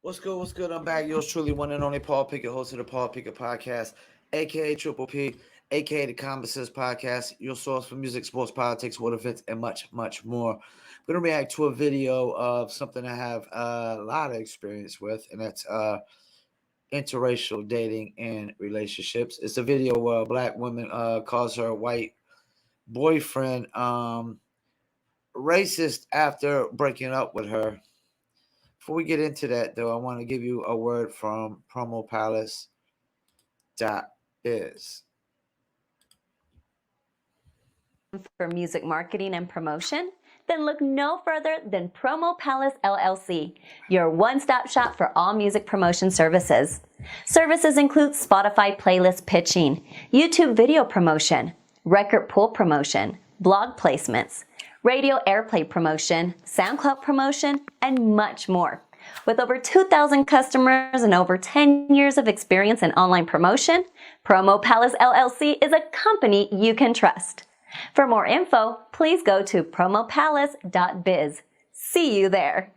What's good? What's good? I'm back. Yours truly, one and only Paul Pickett, host of the Paul Pickett Podcast, aka Triple P, aka the Converses Podcast, your source for music, sports, politics, world events, and much, much more. I'm going to react to a video of something I have a lot of experience with, and that's interracial dating and relationships. It's a video where a black woman calls her white boyfriend racist after breaking up with her. Before we get into that, though, I want to give you a word from promopalace.biz. For music marketing and promotion? Then look no further than Promo Palace LLC, your one-stop shop for all music promotion services. Services include Spotify playlist pitching, YouTube video promotion, record pool promotion, blog placements, radio airplay promotion, SoundCloud promotion, and much more. With over 2,000 customers and over 10 years of experience in online promotion, Promo Palace LLC is a company you can trust. For more info, please go to promopalace.biz. See you there.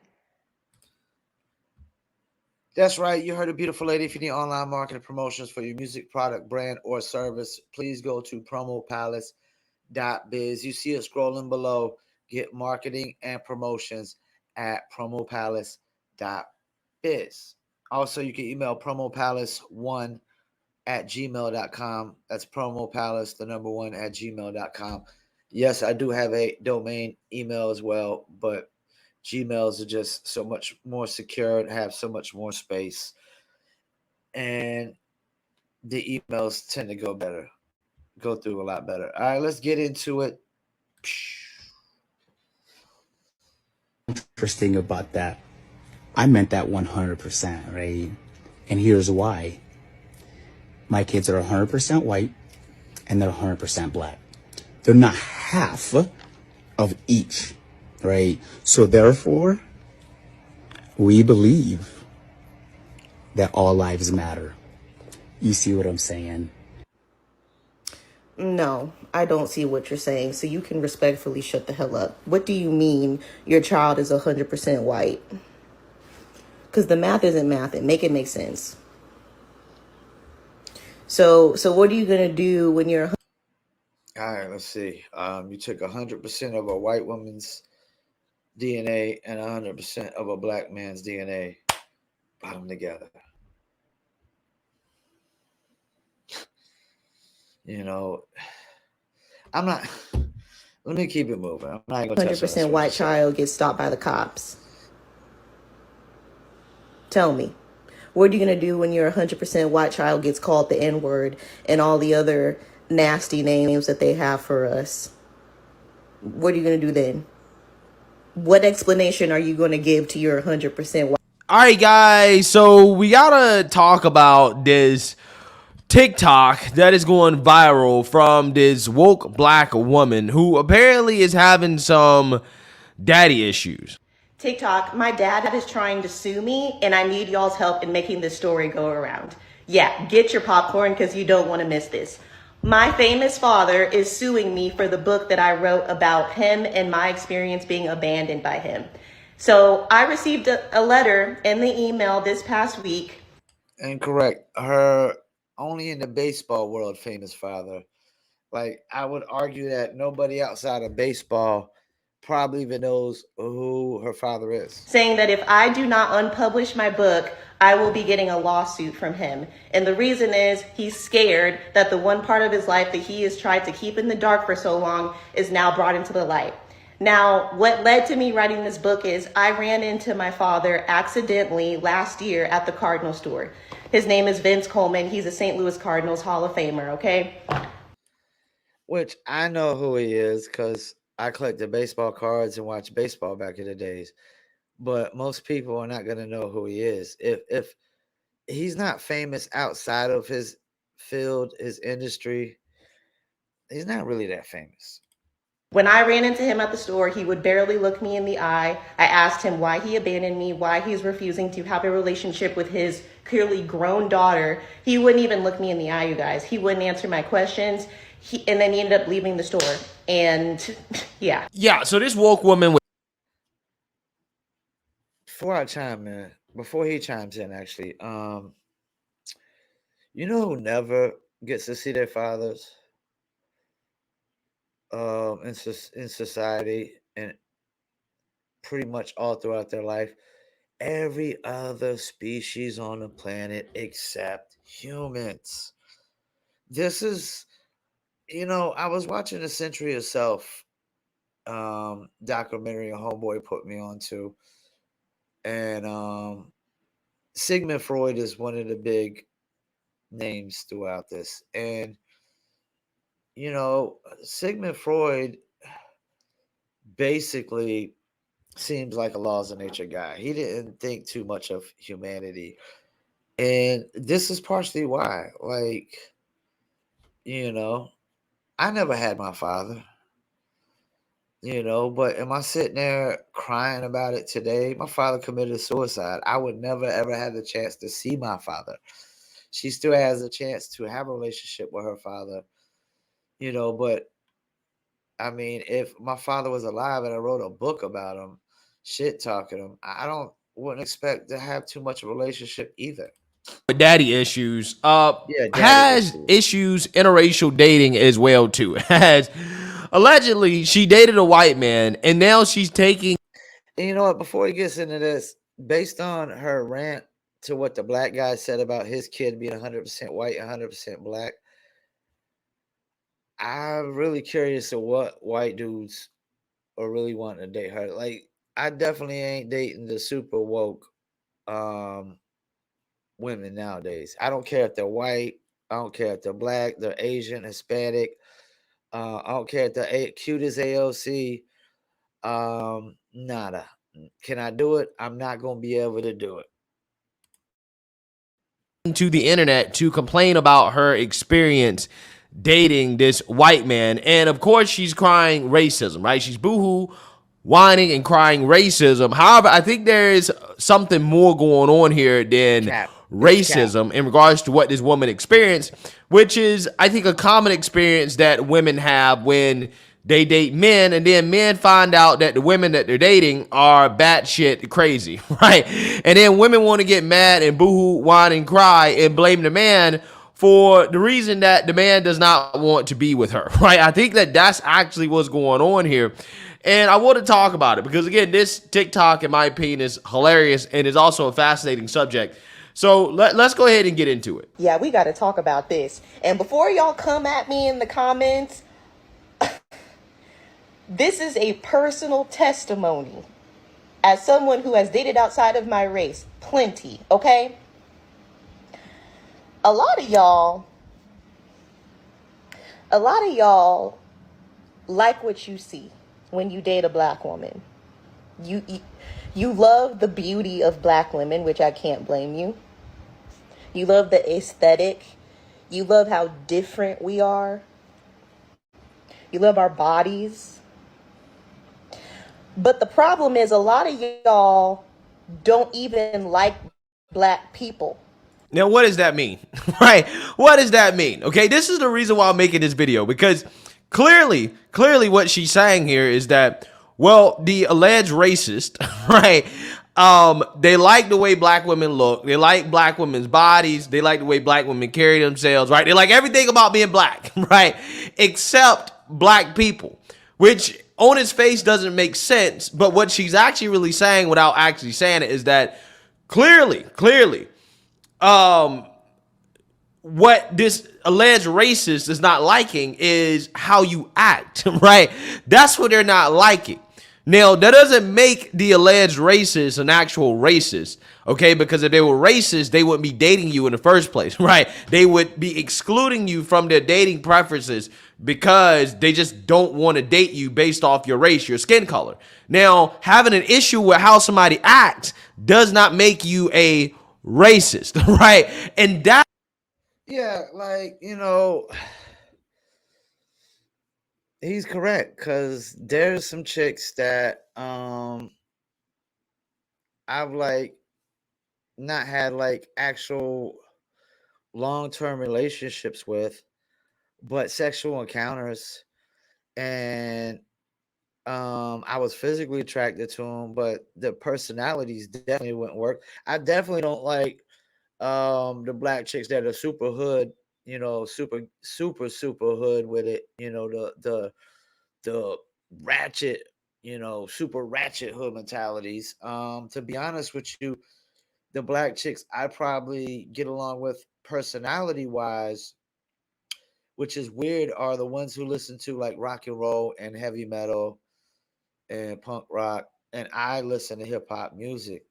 That's right. You heard a beautiful lady. If you need online marketing promotions for your music product, brand, or service, please go to promopalace.biz. You see it scrolling below. Get marketing and promotions at promopalace.biz. Also, you can email promopalace1@gmail.com. That's promopalace, the number one, at gmail.com. Yes, I do have a domain email as well, but Gmails are just so much more secure and have so much more space. And the emails tend to go through a lot better. All right, let's get into it. Interesting about that. I meant that 100%, right? And here's why. My kids are 100% white and they're 100% black. They're not half of each, right? So therefore, we believe that all lives matter. You see what I'm saying? No, I don't see what you're saying. So you can respectfully shut the hell up. What do you mean your child is 100% white? Because the math isn't math. Make it make sense. So what are you going to do when you're... All right, let's see. You took 100% of a white woman's DNA and 100% of a black man's DNA, put them together. You know, I'm not. Let me keep it moving. I'm not going to 100% white child gets stopped by the cops. Tell me, what are you going to do when your 100% white child gets called the N-word and all the other nasty names that they have for us? What are you going to do then? What explanation are you going to give to your 100% white? All right, guys, so we gotta talk about this TikTok that is going viral from this woke black woman who apparently is having some daddy issues. TikTok, my dad is trying to sue me, and I need y'all's help in making this story go around. Yeah, get your popcorn because you don't want to miss this. My famous father is suing me for the book that I wrote about him and my experience being abandoned by him. So I received a letter in the email this past week. Incorrect. Her only in the baseball world famous father. Like, I would argue that nobody outside of baseball probably even knows who her father is. Saying that if I do not unpublish my book, I will be getting a lawsuit from him. And the reason is he's scared that the one part of his life that he has tried to keep in the dark for so long is now brought into the light. Now, what led to me writing this book is I ran into my father accidentally last year at the Cardinal store. His name is Vince Coleman. He's a St. Louis Cardinals Hall of Famer, okay? Which I know who he is because I collected baseball cards and watched baseball back in the days. But most people are not going to know who he is. If he's not famous outside of his field, his industry, he's not really that famous. When I ran into him at the store, he would barely look me in the eye. I asked him why he abandoned me, why he's refusing to have a relationship with his clearly grown daughter. He wouldn't even look me in the eye, you guys. He wouldn't answer my questions. And then he ended up leaving the store. And yeah. Yeah, so this woke woman... Before I chime in, before he chimes in, actually, you know who never gets to see their fathers in society and pretty much all throughout their life? Every other species on the planet except humans. This is, I was watching the Century of Self documentary a homeboy put me onto, and Sigmund Freud is one of the big names throughout this. And Sigmund Freud basically seems like a laws of nature guy. He didn't think too much of humanity. And this is partially why. Like, you know, I never had my father, but am I sitting there crying about it today? My father committed suicide. I would never ever have the chance to see my father. She still has a chance to have a relationship with her father, but I mean, if my father was alive and I wrote a book about him, shit talking him, I don't wouldn't expect to have too much of a relationship either. With daddy issues, Yeah, daddy has issues. issues interracial dating as well too. Has allegedly she dated a white man and now she's taking And you know what? Before he gets into this, based on her rant to what the black guy said about his kid being 100% white, 100% black, I'm really curious of what white dudes are really wanting to date her. Like, I definitely ain't dating the super woke um women nowadays. I don't care if they're white. I don't care if they're black, they're Asian, Hispanic. I don't care if they're cute as AOC. Nada. Can I do it? I'm not gonna be able to do it. to the internet to complain about her experience dating this white man. And of course, she's crying racism, right? She's boohoo, whining and crying racism. However, I think there is something more going on here than Cap. It's cap. racism in regards to what this woman experienced, which is, I think, a common experience that women have when they date men, and then men find out that the women that they're dating are batshit crazy, right? And then women want to get mad and boohoo, whine, and cry and blame the man for the reason that the man does not want to be with her, right? I think that that's actually what's going on here. And I want to talk about it because, again, this TikTok, in my opinion, is hilarious and is also a fascinating subject. So let's go ahead and get into it. Yeah, we got to talk about this. And before y'all come at me in the comments, this is a personal testimony as someone who has dated outside of my race. Plenty, okay? A lot of y'all like what you see when you date a black woman. You love the beauty of black women, which I can't blame you. You love the aesthetic. You love how different we are. You love our bodies. But the problem is a lot of y'all don't even like black people. Now, what does that mean? Right? What does that mean? Okay, this is the reason why I'm making this video, because clearly what she's saying here is that, well, the alleged racist, right? They like the way black women look. They like black women's bodies. They like the way black women carry themselves, right? They like everything about being black, right? Except black people, which on its face doesn't make sense. But what she's actually really saying without actually saying it is that clearly, what this alleged racist is not liking is how you act, right? That's what they're not liking. Now, that doesn't make the alleged racist an actual racist, okay? Because if they were racist, they wouldn't be dating you in the first place, right? They would be excluding you from their dating preferences because they just don't want to date you based off your race, your skin color. Now, having an issue with how somebody acts does not make you a racist, right? And that Yeah, like, he's correct, because there's some chicks that I've like not had like actual long-term relationships with, but sexual encounters, and I was physically attracted to them, but the personalities definitely wouldn't work. I definitely don't like the black chicks that are super hood, super hood with it, the ratchet, super ratchet hood mentalities. To be honest with you, the black chicks I probably get along with personality wise, which is weird, are the ones who listen to like rock and roll and heavy metal and punk rock, and I listen to hip hop music,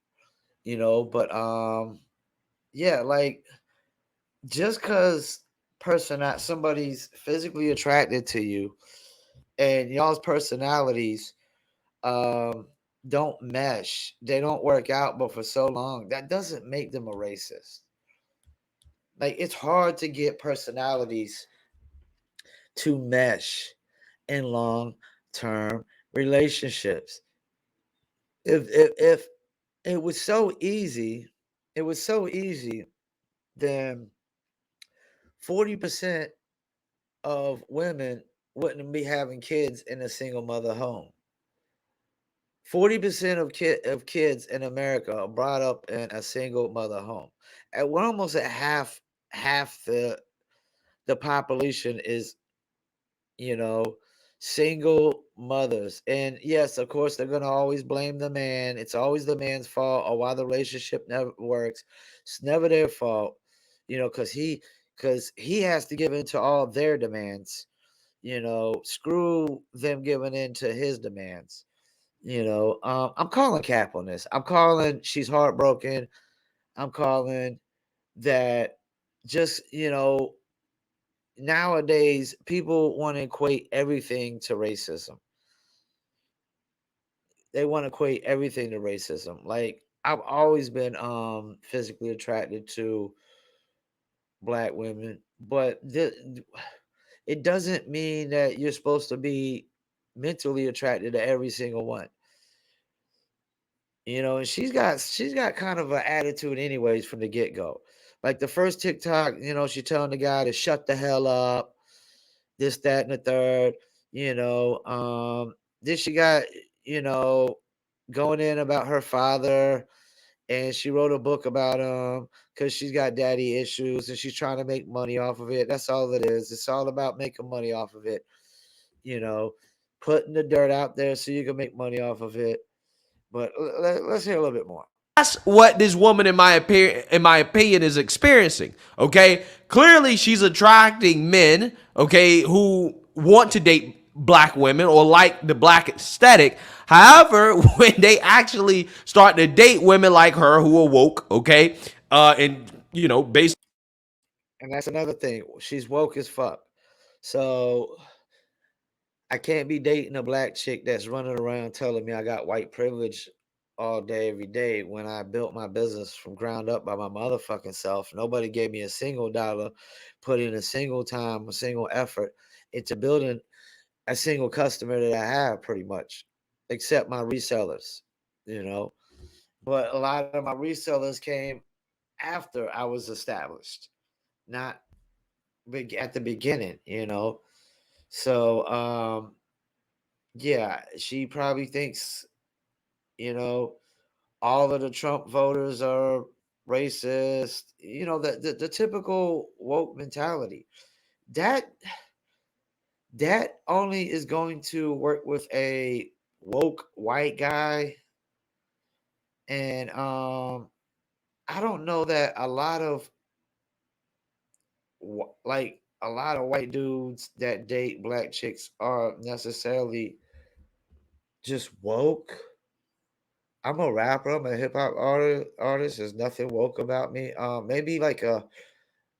but yeah, like just cuz somebody's physically attracted to you and y'all's personalities um don't mesh, they don't work out but for so long, that doesn't make them a racist. Like it's hard to get personalities to mesh in long term relationships. If it was so easy, it was so easy, then 40% of women wouldn't be having kids in a single mother home. 40% of kids in America are brought up in a single mother home. And we're almost at half the population is, you know, single mothers. And yes, of course, they're going to always blame the man. It's always the man's fault or why the relationship never works. It's never their fault, because he has to give in to all their demands. Screw them giving in to his demands. I'm calling cap on this. I'm calling she's heartbroken. I'm calling that just, nowadays people want to equate everything to racism. They want to equate everything to racism. Like I've always been physically attracted to black women, but it doesn't mean that you're supposed to be mentally attracted to every single one. And she's got kind of an attitude anyways from the get-go. Like the first TikTok, she telling the guy to shut the hell up, this, that, and the third. You know, then she got, you know, going in about her father, and she wrote a book about him because she's got daddy issues and she's trying to make money off of it. That's all it is. It's all about making money off of it. You know, putting the dirt out there so you can make money off of it. But let's hear a little bit more. That's what this woman, in my opinion, is experiencing. Okay, clearly she's attracting men. Okay, who want to date black women or like the black aesthetic. However, when they actually start to date women like her who are woke, okay, and based. And that's another thing. She's woke as fuck. So I can't be dating a black chick that's running around telling me I got white privilege all day, every day, when I built my business from ground up by my motherfucking self. Nobody gave me a single dollar, put in a single time, a single effort into building a single customer that I have pretty much, except my resellers, you know. But a lot of my resellers came after I was established, not at the beginning. So yeah, she probably thinks, you know, all of the Trump voters are racist, the typical woke mentality. That that only is going to work with a woke white guy. And I don't know that a lot of white dudes that date black chicks are necessarily just woke. I'm a rapper. I'm a hip hop artist. There's nothing woke about me. Maybe like a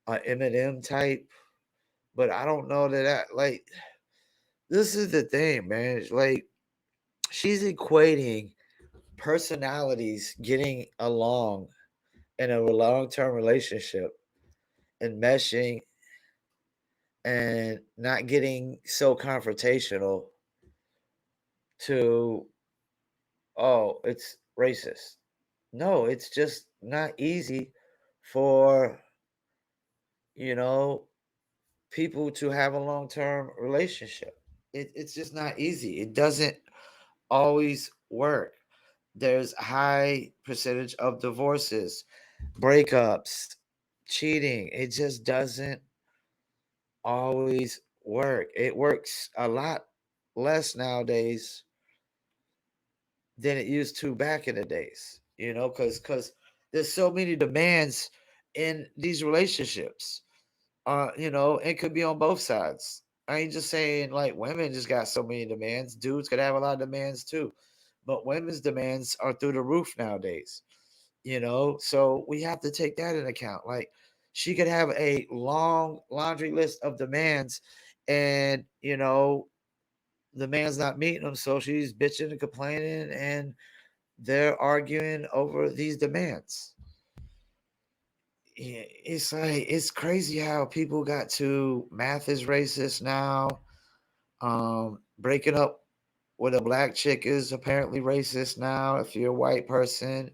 Eminem type, but I don't know like. This is the thing, man. It's like she's equating personalities getting along in a long term relationship and meshing and not getting so confrontational to, oh, it's racist. No, it's just not easy for, you know, people to have a long term relationship. It's just not easy. It doesn't always work. There's a high percentage of divorces, breakups, cheating. It just doesn't always work. It works a lot less nowadays than it used to back in the days, because there's so many demands in these relationships. It could be on both sides. I ain't just saying like women just got so many demands. Dudes could have a lot of demands too. But women's demands are through the roof nowadays. So we have to take that into account. Like she could have a long laundry list of demands and the man's not meeting them, so she's bitching and complaining and they're arguing over these demands. Yeah, it's like it's crazy how people got to math is racist now. Breaking up with a black chick is apparently racist now if you're a white person.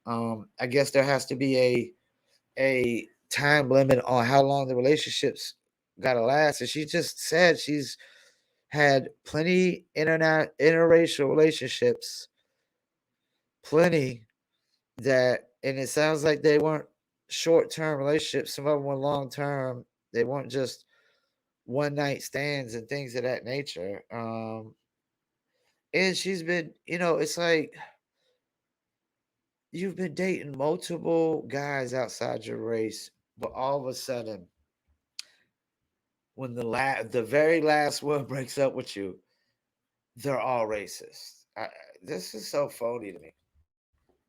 I guess there has to be a time limit on how long the relationships gotta last. And she just said she's had plenty interracial relationships, plenty and it sounds like they weren't short term relationships. Some of them were long term. They weren't just one night stands and things of that nature. And she's been, it's like you've been dating multiple guys outside your race, but all of a sudden, when the very last one breaks up with you, they're all racist. This is so phony to me.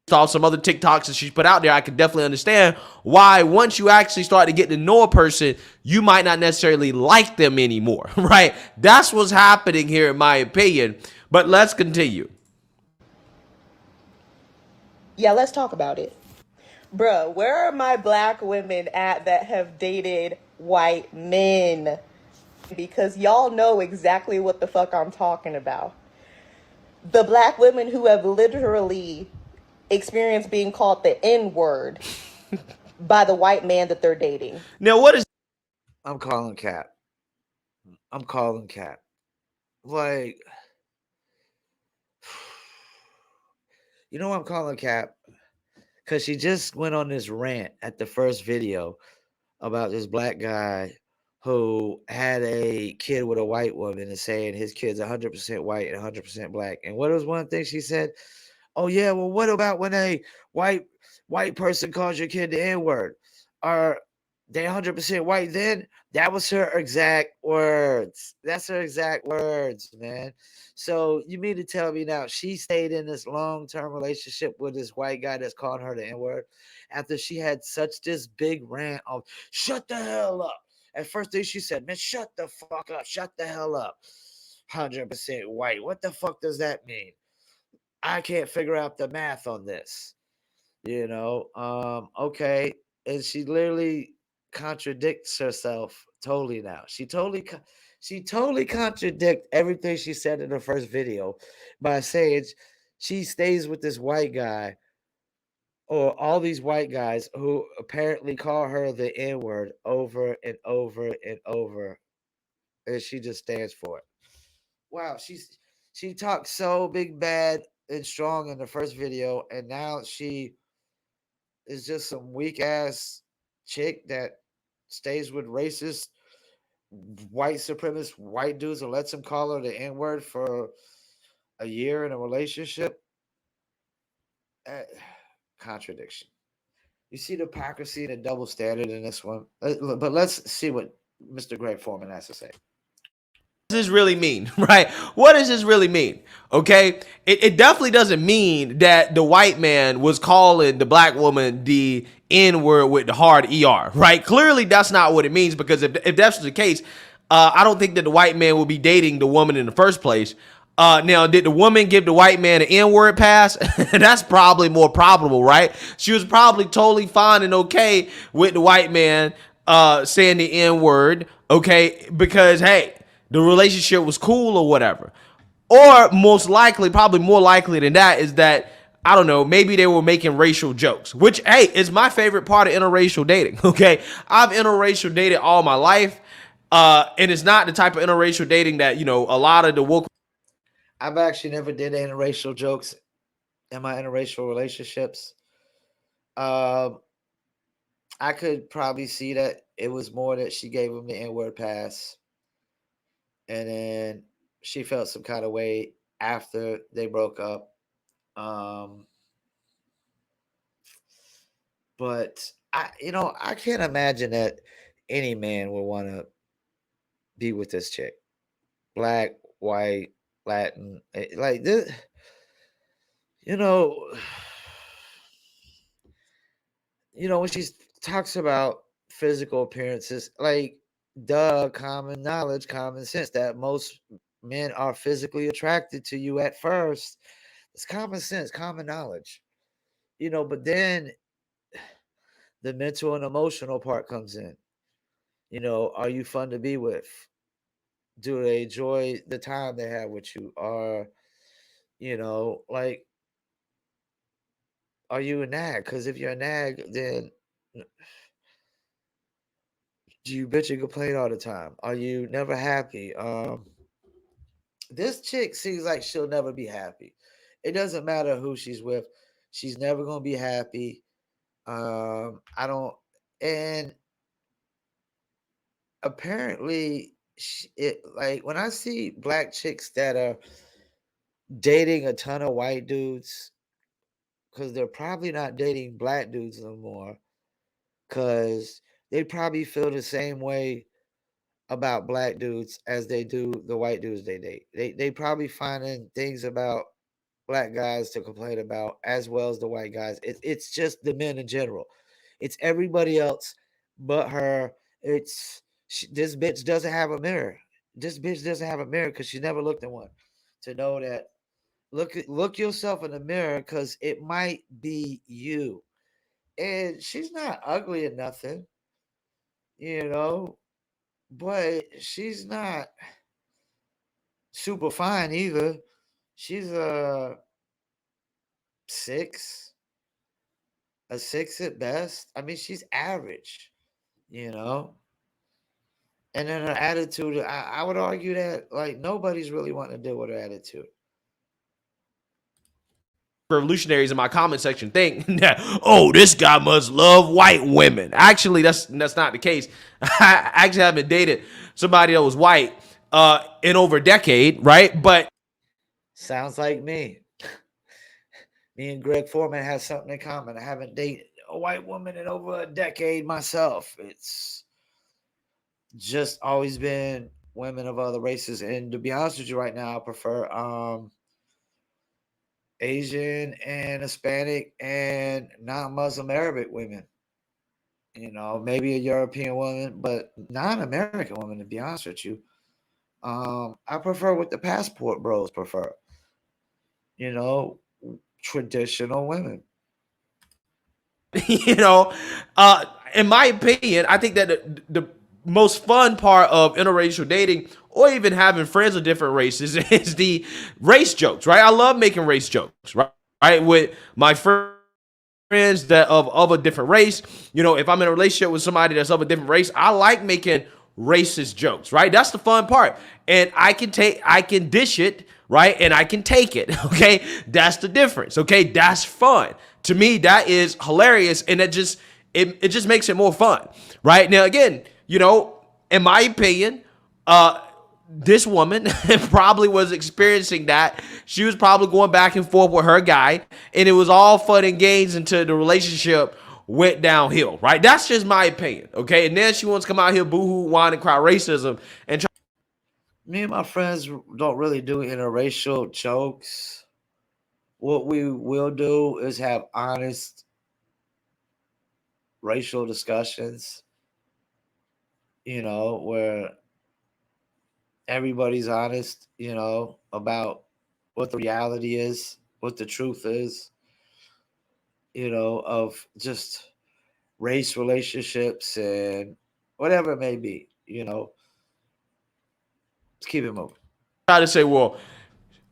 Saw some other TikToks that she's put out there, I could definitely understand why once you actually start to get to know a person, you might not necessarily like them anymore, right? That's what's happening here, in my opinion. But let's continue. Yeah, let's talk about it. Bruh, where are my black women at that have dated white men? Because y'all know exactly what the fuck I'm talking about. The black women who have literally experienced being called the N-word by the white man that they're dating. Now, what is I'm calling cap. I'm calling cap. Like, I'm calling cap? Because she just went on this rant at the first video about this black guy who had a kid with a white woman and saying his kid's 100% white and 100% black. And what was one thing she said? Oh yeah, well, what about when a white person calls your kid the N-word? Are they 100% white then? That was her exact words. That's her exact words, man. So you mean to tell me now she stayed in this long-term relationship with this white guy that's calling her the N-word after she had such this big rant of shut the hell up. At first thing she said, man, shut the fuck up, shut the hell up. 100% white. What the fuck does that mean? I can't figure out the math on this. Okay. And she literally contradicts herself totally now. She totally contradict everything she said in the first video by saying she stays with this white guy or all these white guys who apparently call her the N-word over and over and over. And she just stands for it. Wow, she talked so big, bad, and strong in the first video, and now she is just some weak ass chick that stays with racist, white supremacist white dudes and lets them call her the N word for a year in a relationship. Eh, Contradiction. You see the hypocrisy and the double standard in this one. But let's see what Mr. Greg Foreman has to say. What does this really mean, right? What does this really mean? Okay, it definitely doesn't mean that the white man was calling the black woman the N-word with the hard ER, right? Clearly, that's not what it means, because if that's the case, I don't think that the white man would be dating the woman in the first place. Now, did the woman give the white man an N-word pass? That's probably more probable, right? She was probably totally fine and okay with the white man saying the N-word, okay, because, hey, the relationship was cool or whatever. Or most likely, probably more likely than that, is that, I don't know, maybe they were making racial jokes, which, hey, is my favorite part of interracial dating, okay? I've interracial dated all my life, and it's not the type of interracial dating that, a lot of the woke... I've actually never did interracial jokes in my interracial relationships. Um, I could probably see that it was more that she gave him the N-word pass, and then she felt some kind of way after they broke up. Um, but I can't imagine that any man would want to be with this chick, black, white, Latin, like this. You know, when she talks about physical appearances, like, duh, common knowledge, common sense that most men are physically attracted to you at first. It's common sense, common knowledge. But then the mental and emotional part comes in. Are you fun to be with? Do they enjoy the time they have with you? Or, like, are you a nag? Because if you're a nag, then do you bitch and complain all the time? Are you never happy? This chick seems like she'll never be happy. It doesn't matter who she's with. She's never gonna be happy. I don't. And apparently, like when I see black chicks that are dating a ton of white dudes, because they're probably not dating black dudes no more, because they probably feel the same way about black dudes as they do the white dudes they date. They probably finding things about black guys to complain about as well as the white guys. It's just the men in general. It's everybody else but her. This bitch doesn't have a mirror. This bitch doesn't have a mirror because she never looked in one to know that. Look yourself in the mirror because it might be you. And she's not ugly or nothing, you know, but she's not super fine either. She's six, a six at best. I mean, she's average, you know. And then her attitude, I would argue that like nobody's really wanting to deal with her attitude. Revolutionaries in my comment section think that, oh, this guy must love white women. Actually, that's not the case. I actually haven't dated somebody that was white in over a decade, right? But Sounds like me. Me and Greg Foreman have something in common. I haven't dated a white woman in over a decade myself. It's just always been women of other races. And to be honest with you, right now, I prefer Asian and Hispanic and non-Muslim Arabic women. Maybe a European woman, but non-American woman. To be honest with you, I prefer what the passport bros prefer. You know, Traditional women. you know, in my opinion, I think that the most fun part of interracial dating or even having friends of different races is the race jokes, right? I love making race jokes, right? Right, with my friends that of a different race. If I'm in a relationship with somebody that's of a different race, I like making racist jokes, right? That's the fun part. And I can dish it, right? And I can take it. Okay. That's the difference. Okay. That's fun. To me, that is hilarious. And it just makes it more fun. Right. Now, again, in my opinion, this woman probably was experiencing that. She was probably going back and forth with her guy, and it was all fun and games until the relationship went downhill, right? That's just my opinion, okay? And then she wants to come out here boo-hoo, whine, and cry racism and try. Me and my friends don't really do interracial jokes. What we will do is have honest racial discussions, where everybody's honest, about what the reality is, what the truth is, of just race relationships and whatever it may be, let's keep it moving. Try to say, well,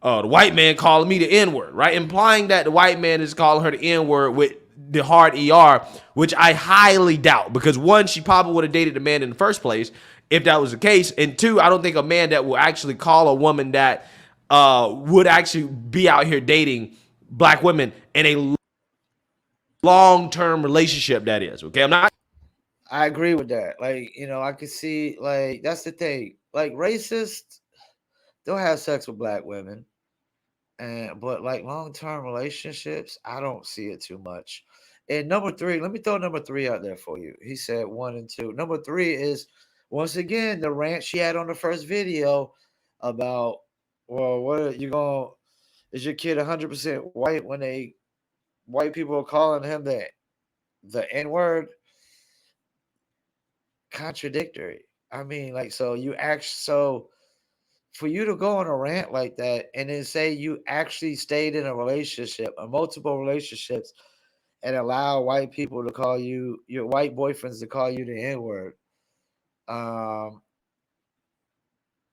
the white man calling me the N-word, right? Implying that the white man is calling her the N-word with the hard ER, which I highly doubt, because one, she probably would have dated the man in the first place if that was the case. And two, I don't think a man that will actually call a woman that would actually be out here dating black women in a long-term relationship. That is okay. I agree with that. Like, I could see, like, that's the thing. Like, racists don't have sex with black women. But like long-term relationships, I don't see it too much. And number three, let me throw number three out there for you. He said 1 and 2. Number three is once again the rant she had on the first video about, well, what are you going? Is your kid 100% white when white people are calling him the N word? Contradictory. I mean, like, so you so for you to go on a rant like that and then say you actually stayed in a relationship or multiple relationships and allow white people to call you, your white boyfriends to call you the N-word, um,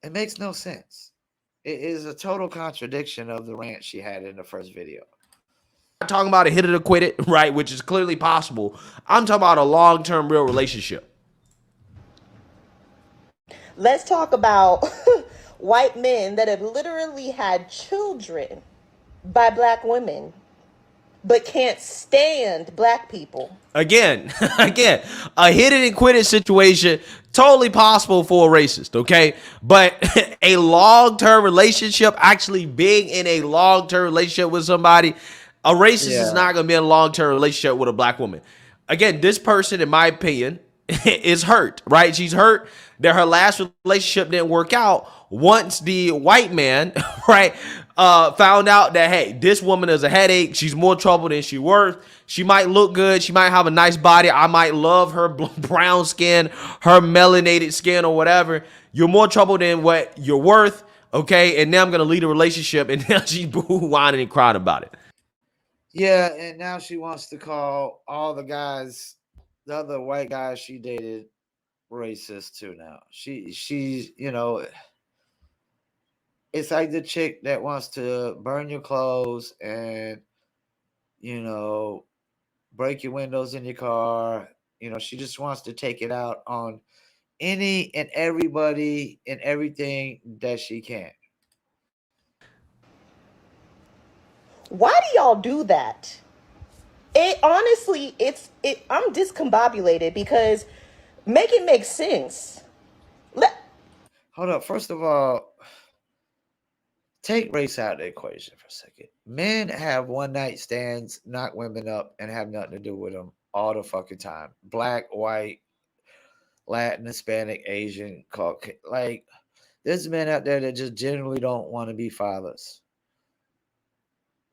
it makes no sense. It is a total contradiction of the rant she had in the first video. Talking about a hit it or quit it, right? Which is clearly possible. I'm talking about a long-term real relationship. Let's talk about white men that have literally had children by black women, but can't stand black people. Again, a hit it and quit it situation, totally possible for a racist, okay? But a long-term relationship, actually being in a long-term relationship with somebody, a racist is not going to be in a long-term relationship with a black woman. Again, this person, in my opinion, is hurt, right? She's hurt that her last relationship didn't work out once the white man, right, found out that, hey, this woman is a headache. She's more trouble than she's worth. She might look good. She might have a nice body. I might love her brown skin, her melanated skin or whatever. You're more trouble than what you're worth, okay? And now I'm going to lead a relationship, and now she's whining and crying about it. Yeah, and now she wants to call all the guys, the other white guys she dated, racist too now. She's, it's like the chick that wants to burn your clothes and, you know, break your windows in your car. She just wants to take it out on any and everybody and everything that she can. Why do y'all do that? It honestly, I'm discombobulated because make it make sense. Hold up. First of all, take race out of the equation for a second. Men have one night stands, knock women up, and have nothing to do with them all the fucking time. Black, white, Latin, Hispanic, Asian, Caucasian. Like, there's men out there that just generally don't want to be fathers.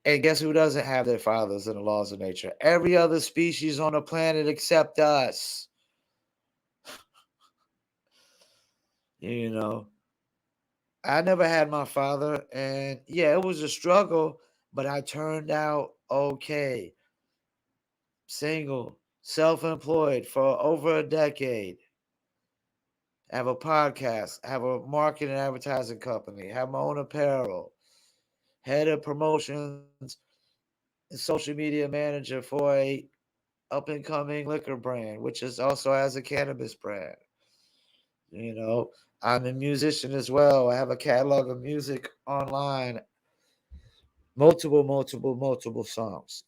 And guess who doesn't have their fathers in the laws of nature? Every other species on the planet except us. You know, I never had my father, and yeah, it was a struggle, but I turned out okay. Single, self-employed for over a decade. Have a podcast, have a marketing and advertising company, have my own apparel, head of promotions and social media manager for a up and coming liquor brand, which is also has a cannabis brand. You know, I'm a musician as well. I have a catalog of music online, multiple songs.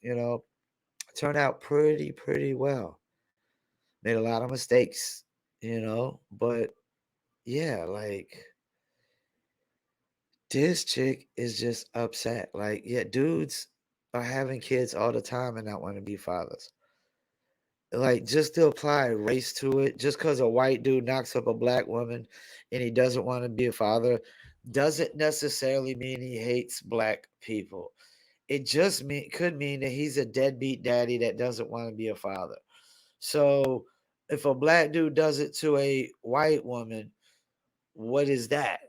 Turned out pretty well. Made a lot of mistakes, but yeah, like this chick is just upset. Like, yeah, dudes are having kids all the time and not want to be fathers. Like, just to apply race to it, just because a white dude knocks up a black woman and he doesn't want to be a father, doesn't necessarily mean he hates black people. It just could mean that he's a deadbeat daddy that doesn't want to be a father. So, if a black dude does it to a white woman, what is that?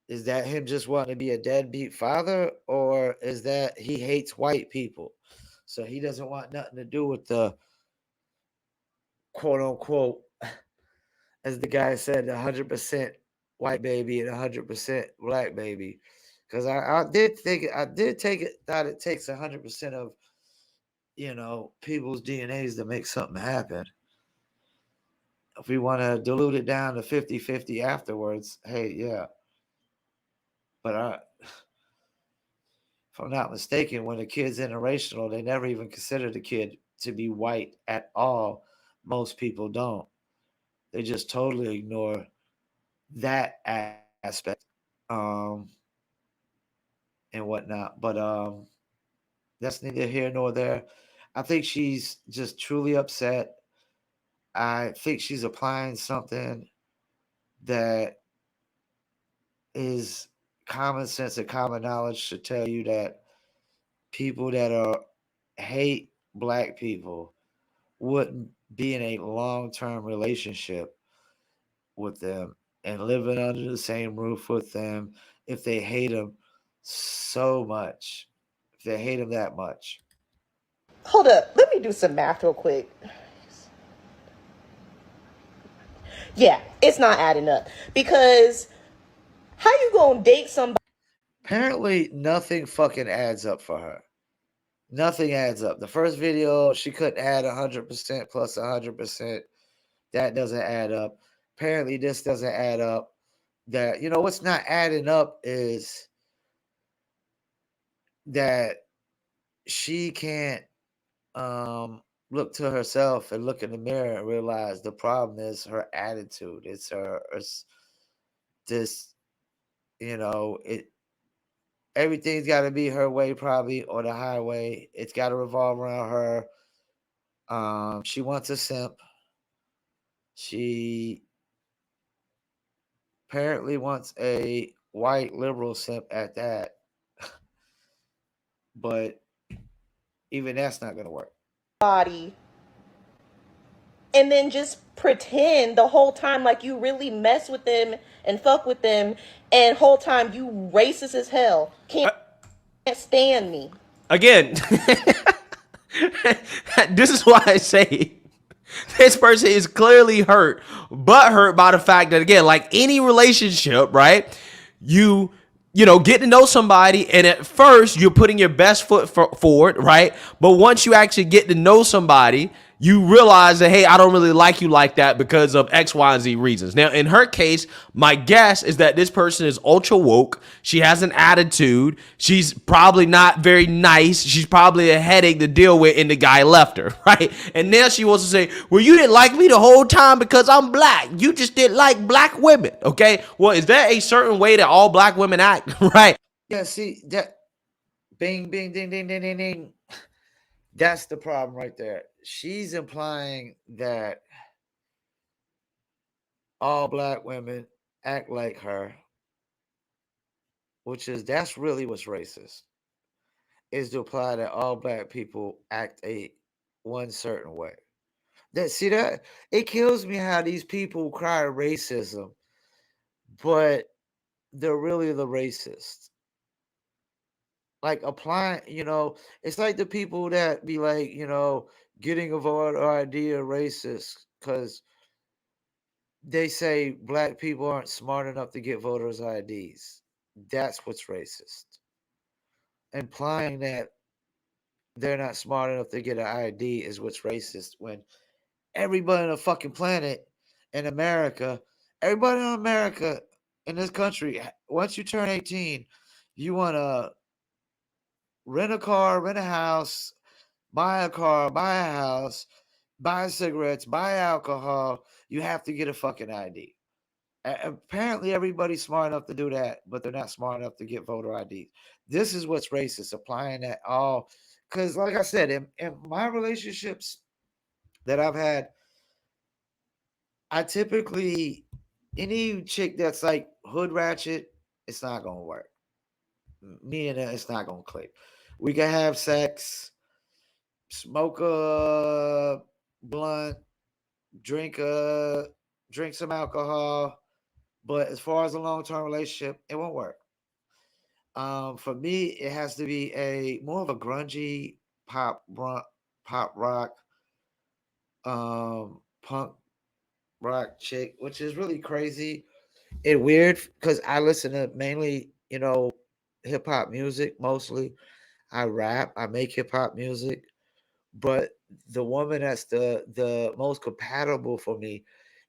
Is that him just wanting to be a deadbeat father, or is that he hates white people? So he doesn't want nothing to do with the quote unquote, as the guy said, 100% white baby and 100% black baby. Because I did think I did take it that it takes 100% of people's DNAs to make something happen. If we want to dilute it down to 50-50 afterwards, hey, yeah. But if I'm not mistaken, when a kid's interracial, they never even consider the kid to be white at all. Most people don't. They just totally ignore that aspect, um, and whatnot. But that's neither here nor there. I think she's just truly upset. I think she's applying something that is common sense and common knowledge should tell you that people that are hate black people wouldn't be in a long-term relationship with them and living under the same roof with them if they hate them so much, if they hate them that much. Hold up, let me do some math real quick. Yeah, it's not adding up because how you gonna date somebody? Apparently, nothing fucking adds up for her. Nothing adds up. The first video, she couldn't add 100% plus 100%. That doesn't add up. Apparently, this doesn't add up. That, what's not adding up is that she can't look to herself and look in the mirror and realize the problem is her attitude. It's this, it everything's got to be her way probably or the highway. It's got to revolve around her. She wants a simp. She apparently wants a white liberal simp at that. But even that's not going to work. Body and then just pretend the whole time like you really mess with them and fuck with them, and whole time you racist as hell. Can't stand me. Again, this is why I say this person is clearly hurt, but hurt by the fact that, again, like any relationship, right? Get to know somebody, and at first you're putting your best foot forward, right? But once you actually get to know somebody, you realize that, hey, I don't really like you like that because of X, Y, and Z reasons. Now, in her case, my guess is that this person is ultra woke. She has an attitude. She's probably not very nice. She's probably a headache to deal with, and the guy left her, right? And now she wants to say, well, you didn't like me the whole time because I'm black. You just didn't like black women, okay? Well, is there a certain way that all black women act, right? Yeah, see, that bing, bing, ding, ding, ding, ding, ding. That's the problem right there. She's implying that all black women act like her, that's really what's racist, is to apply that all black people act a one certain way. That it kills me how these people cry racism, but they're really the racist. Like applying, it's like the people that be like, getting a voter ID are racist because they say black people aren't smart enough to get voters IDs. That's what's racist. Implying that they're not smart enough to get an ID is what's racist when everybody on the fucking planet in America, everybody in America in this country, once you turn 18, you want to rent a car, rent a house, buy a car, buy a house, buy cigarettes, buy alcohol. You have to get a fucking ID. Apparently, everybody's smart enough to do that, but they're not smart enough to get voter IDs. This is what's racist, applying that all. Because, like I said, in my relationships that I've had, I typically, any chick that's like hood ratchet, it's not going to work. Me and her, it's not going to click. We can have sex, smoke a blunt, drink drink some alcohol, but as far as a long-term relationship, it won't work. For me, it has to be a more of a grungy pop rock, punk rock chick, which is really crazy and weird because I listen to mainly, hip hop music mostly. I rap, I make hip hop music, but the woman that's the most compatible for me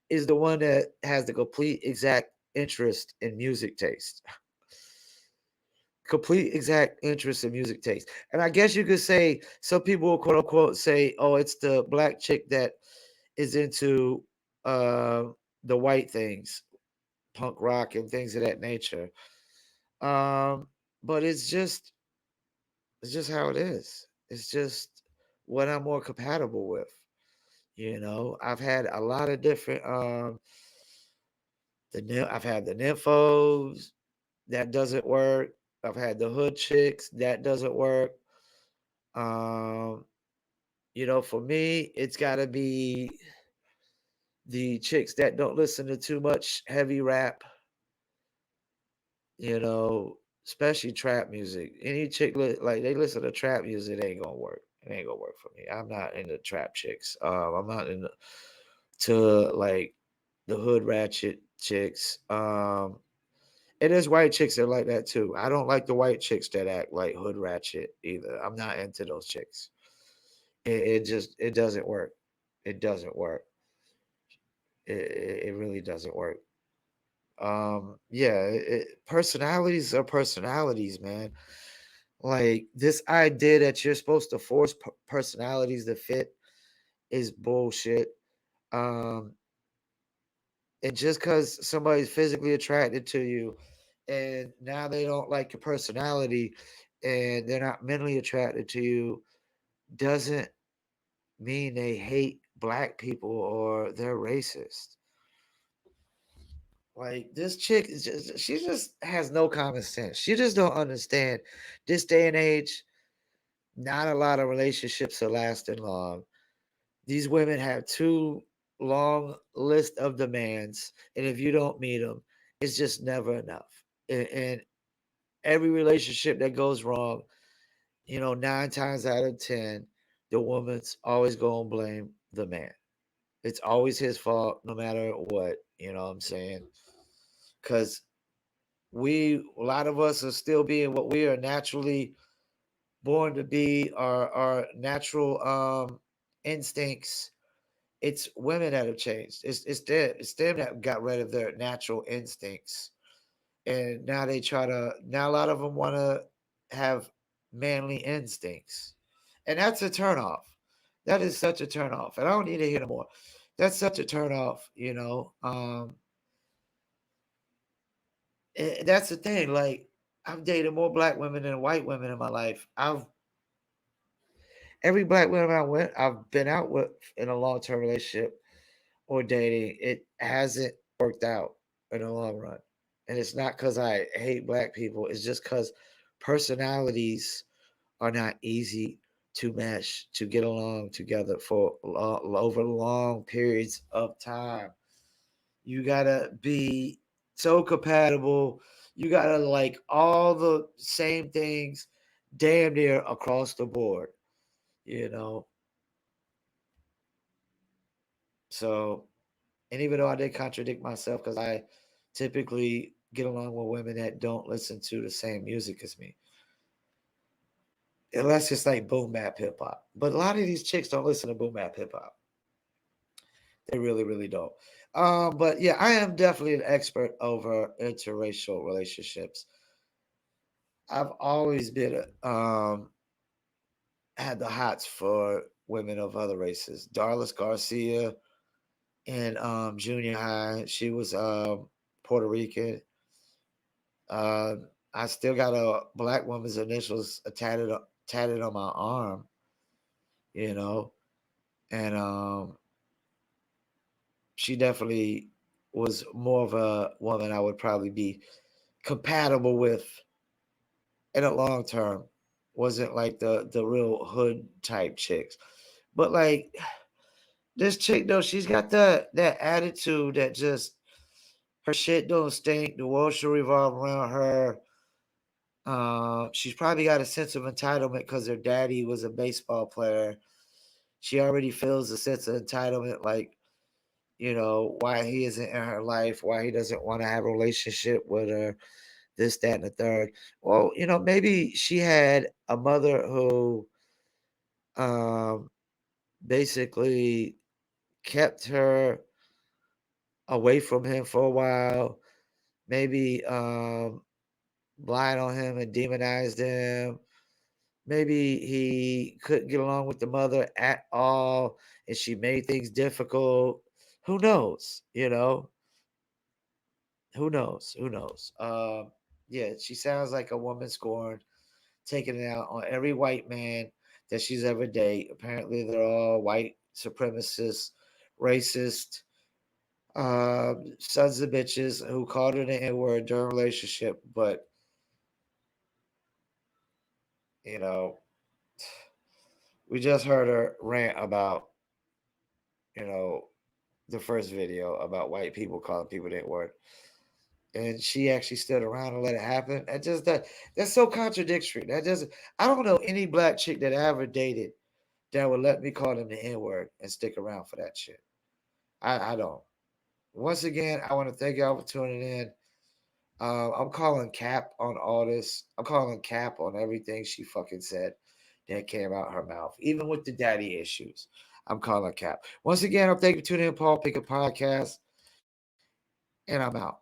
is the one that has the complete exact interest in music taste. complete exact interest in music taste. And I guess you could say some people will quote unquote say, oh, it's the black chick that is into uh, the white things, punk rock and things of that nature. But it's just how it is. It's just what I'm more compatible with. You know, I've had a lot of different I've had the nymphos, that doesn't work. I've had the hood chicks, that doesn't work. Um, you know, for me, it's gotta be the chicks that don't listen to too much heavy rap, you know, especially trap music. Any chick like they listen to trap music, it ain't gonna work. It ain't gonna work for me. I'm not into trap chicks. I'm not into to like the hood ratchet chicks. And there's white chicks that are like that too. I don't like the white chicks that act like hood ratchet either. I'm not into those chicks. It just it doesn't work. It doesn't work. It really doesn't work. Yeah, personalities are personalities, man. Like this idea that you're supposed to force personalities to fit is bullshit. Um, and just because somebody's physically attracted to you, and now they don't like your personality, and they're not mentally attracted to you, doesn't mean they hate black people or they're racist. Like this chick is just she just has no common sense. She just don't understand this day and age. Not a lot of relationships are lasting long. These women have too long list of demands, and if you don't meet them, it's just never enough. And every relationship that goes wrong, you know, 9 times out of 10, the woman's always going to blame the man. It's always his fault, no matter what. You know what I'm saying? Because a lot of us are still being what we are naturally born to be, our natural instincts. It's women that have changed. It's them that got rid of their natural instincts, and now they try to. Now a lot of them want to have manly instincts, and that's a turnoff. That is such a turnoff, and I don't need to hear no more. That's such a turnoff. You know, that's the thing. Like I've dated more black women than white women in my life. Every black woman I've been out with in a long term relationship or dating, it hasn't worked out in the long run. And it's not because I hate black people, it's just because personalities are not easy to mesh, to get along together for over long periods of time. You gotta be so compatible. You gotta like all the same things damn near across the board, you know. So, and even though I did contradict myself because I typically get along with women that don't listen to the same music as me, unless it's like boom bap hip hop. But a lot of these chicks don't listen to boom bap hip hop. They really, really don't. But yeah, I am definitely an expert over interracial relationships. I've always been had the hots for women of other races. Darlis Garcia in junior high, she was Puerto Rican. Uh, I still got a black woman's initials tatted on my arm, you know, and she definitely was more of a woman I would probably be compatible with in a long term. Wasn't like the real hood type chicks, but like this chick though, she's got that attitude that just her shit don't stink. The world should revolve around her. She's probably got a sense of entitlement because her daddy was a baseball player. She already feels a sense of entitlement, like, you know, why he isn't in her life, why he doesn't want to have a relationship with her, this, that, and the third. Well, you know, maybe she had a mother who um, basically kept her away from him for a while. Maybe blind on him and demonized him. Maybe he couldn't get along with the mother at all and she made things difficult. Who knows? You know, who knows? Who knows? Yeah, she sounds like a woman scorned, taking it out on every white man that she's ever dated. Apparently, they're all white supremacists, racist, sons of bitches who called her the N word during a relationship. But, you know, we just heard her rant about, you know, the first video about white people calling people the N word. And she actually stood around and let it happen. That's so contradictory. That doesn't I don't know any black chick that I ever dated that would let me call them the N word and stick around for that shit. I don't. Once again, I want to thank y'all for tuning in. I'm calling cap on all this. I'm calling cap on everything she fucking said that came out her mouth, even with the daddy issues. I'm calling cap. Once again, I'm thanking you for tuning in, Paul Pickett Podcast, and I'm out.